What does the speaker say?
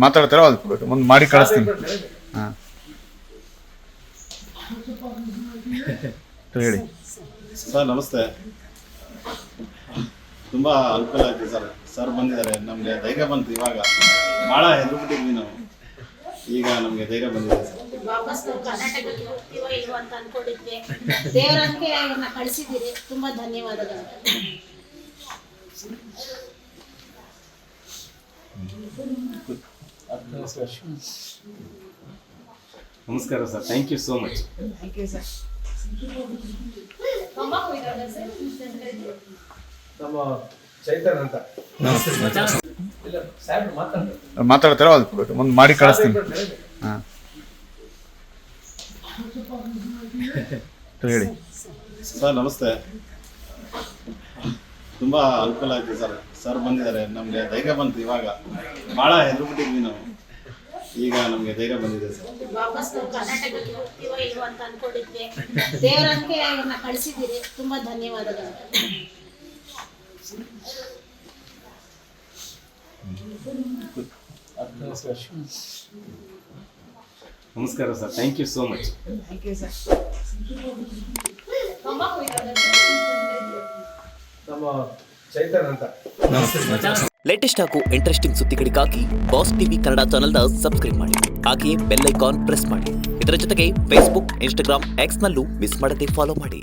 ಮಾತಾಡ್ತಾರೋ ಅದು ಒಂದು ಮಾಡಿ ಕಳಿಸ್ತೀನಿ. ಹಾಂ ಹೇಳಿ ಸರ್. ನಮಸ್ತೆ. ತುಂಬ ಅನುಕೂಲ ಆಯ್ತು ಸರ್. ಸರ್ ಬಂದಿದ್ದಾರೆ, ನಮಗೆ ಧೈರ್ಯ ಬಂತು. ಇವಾಗ ಭಾಳ ಹೆದರ್ಬಿಟ್ಟಿದ್ವಿ ನಾವು, ಈಗ ನಮಗೆ ಧೈರ್ಯ ಬಂದಿದೆ ಸರ್. ವಾಪಸ್ ನಾವು ಕರ್ನಾಟಕಕ್ಕೆ ಹೋಗ್ತೀವೋ ಇಲ್ವೋ ಅಂತ ಅನ್ಕೊಂಡಿದ್ವಿ. ದೇವರಂಗೆ ಇವ್ರನ್ನ ಕಳಿಸಿದ್ದೀರಿ, ತುಂಬಾ ಧನ್ಯವಾದಗಳು. ನಮಸ್ಕಾರ sir, thank you so much. Thank you sir. ನಮ್ಮ ಚೈತನ್ ಅಂತ ಮಾತಾಡ್ತಾರೋ ಅದು ಒಂದು ಮಾಡಿ ಕಳಿಸ್ತೀನಿ. ಹಾಂ ಹೇಳಿ ಸರ್. ನಮಸ್ತೆ. ತುಂಬ ಅನುಕೂಲ ಆಯ್ತು ಸರ್. ಸರ್ ಬಂದಿದ್ದಾರೆ, ನಮಗೆ ಧೈರ್ಯ ಬಂತು. ಇವಾಗ ಭಾಳ ಹೆದರ್ಬಿಟ್ಟಿದ್ವಿ ನಾವು, ಈಗ ನಮಗೆ ಧೈರ್ಯ ಬಂದಿದೆ ಸರ್. ವಾಪಸ್ ನಾವು ಕರ್ನಾಟಕಕ್ಕೆ ಹೋಗ್ತೀವೋ ಇಲ್ವೋ ಅಂತ ಅನ್ಕೊಂಡಿದ್ವಿ. ದೇವರಂಗೆ ಇವ್ರನ್ನ ಕಳಿಸಿದ್ದೀರಿ, ತುಂಬಾ ಧನ್ಯವಾದಗಳು. ನಮಸ್ಕಾರ sir, thank you so much. Thank you sir. ನಮ್ಮ ಚೈತನ್ ಅಂತ ಲೇಟೆಸ್ಟ್ ಹಾಗೂ ಇಂಟ್ರೆಸ್ಟಿಂಗ್ ಸುದ್ದಿಗಳಿಗಾಗಿ ಬಾಸ್ ಟಿವಿ ಕನ್ನಡ ಚಾನೆಲ್ನ ಸಬ್ಸ್ಕ್ರೈಬ್ ಮಾಡಿ. ಹಾಗೆಯೇ ಬೆಲ್ ಐಕಾನ್ ಪ್ರೆಸ್ ಮಾಡಿ. ಇದರ ಜೊತೆಗೆ ಫೇಸ್ಬುಕ್, ಇನ್ಸ್ಟಾಗ್ರಾಮ್, ಎಕ್ಸ್ನಲ್ಲೂ ಮಿಸ್ ಮಾಡದೆ ಫಾಲೋ ಮಾಡಿ.